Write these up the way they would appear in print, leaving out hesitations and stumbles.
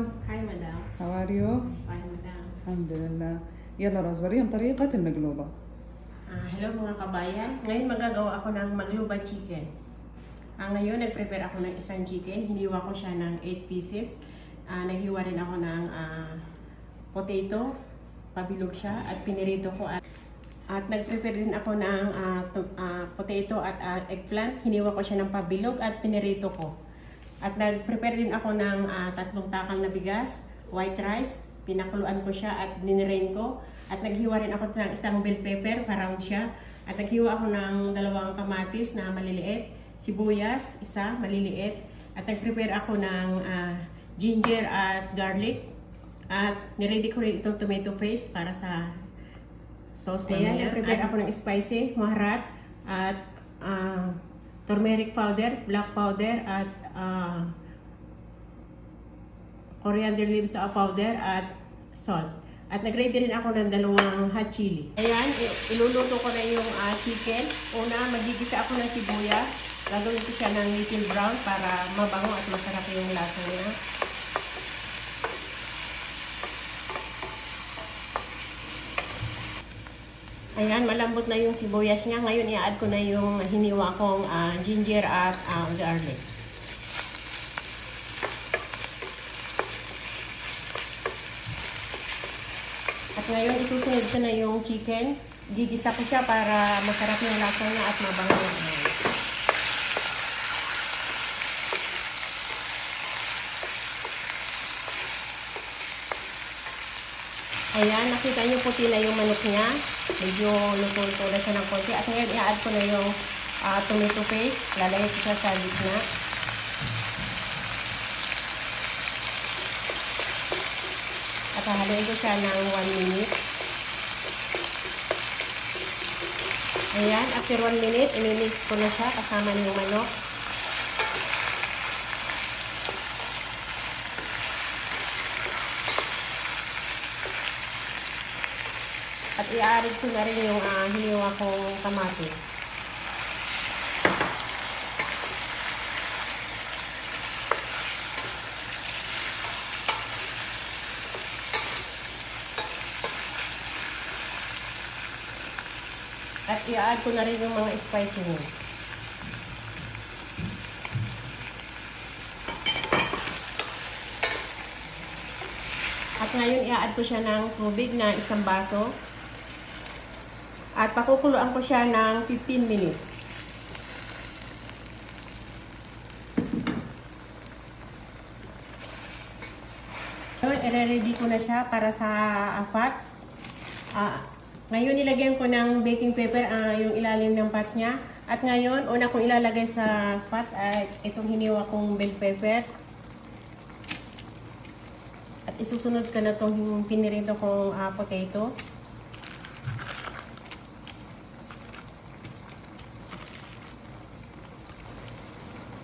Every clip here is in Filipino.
روز. Hi, madam. How are you? Fine, madam. الحمد لله. يلا روز وريهم طريقة المقلوبة. Hello mga kabayan. Ngayon magagawa ako ng magluba chicken. Ngayon nag-prepare ako ng isang chicken. Hiniwa ko siya ng 8 pieces. Naghiwa rin ako ng potato. Pabilog siya at pinirito ko. At nag-prepare din ako ng potato at eggplant. Hiniwa ko siya ng pabilog at pinirito ko. At nag-prepare din ako ng 3 takal na bigas, white rice. Pinakuluan ko siya at dinirain ko. At naghiwa rin ako ng isang bell pepper, pa-round siya. At naghiwa ako ng 2 kamatis na maliliit, sibuyas, isa maliliit. At nag-prepare ako ng ginger at garlic. At niready ko rin itong tomato paste para sa sauce mamaya. Nag-prepare ako ng spicy, maharat, at turmeric powder, black powder, at coriander leaves powder, at salt. At nag-ready rin ako ng 2 hot chili. Ayan, iluluto ko na yung chicken. Una, magigisa ako ng sibuyas. Gagawin ko siya ng little brown para mabango at masarap yung lasa niya. Ayan, malambot na yung sibuyas niya. Ngayon, i-add ko na yung hiniwa kong ginger at garlic. At ngayon, isusunod ko na yung chicken. Gigisa ko siya para masarap yung lasa niya at mabango na. Ayan, nakita niyo puti na yung manok niya. Medyo luto-luto na siya ng konti. At ngayon, i-add ko na yung tomato paste. Lalagay ko siya sa gitna. At hahaluin ko siya ng 1 minute. Ayan, after 1 minute, i-mix ko na siya kasama yung manok. At i-add ko na rin yung hiniwa kong kamatis. At i-add ko na rin yung mga spicy niya. At ngayon i-add ko siya ng tubig na 1 baso. At pakukuluan ko siya ng 15 minutes. Ngayon, i-ready ko na siya para sa pot. Ngayon, nilagyan ko ng baking paper yung ilalim ng pot niya. At ngayon, una kong ilalagay sa pot ay itong hiniwa kong bell pepper. At isusunod ko na itong pinirito kong potato.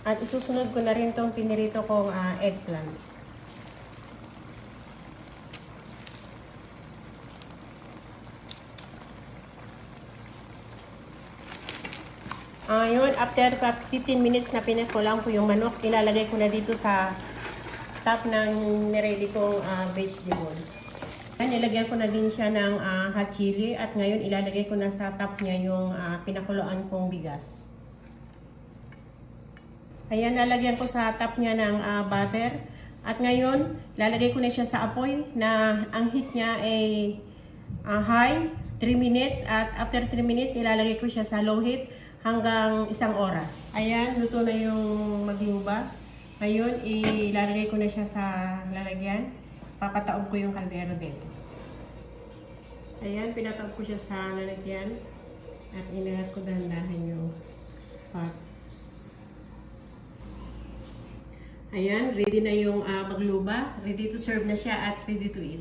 At isusunod ko na rin itong pinirito kong eggplant. Yun, after 15 minutes na pinakulang ko yung manok, ilalagay ko na dito sa top ng niready kong vegetable. Nilagyan ko na din siya ng hot chili at ngayon ilalagay ko na sa top niya yung pinakuluan kong bigas. Ayan, lalagyan ko sa top niya ng butter. At ngayon, lalagay ko na siya sa apoy na ang heat niya ay high, 3 minutes. At after 3 minutes, ilalagay ko siya sa low heat hanggang 1 oras. Ayan, luto na yung magluba. Ngayon, ilalagay ko na siya sa lalagyan. Papataob ko yung kaldero din. Ayan, pinataob ko siya sa lalagyan. At inangat ko dahan-dahan yung pot. Ayan, ready na yung magluba. Ready to serve na siya at ready to eat.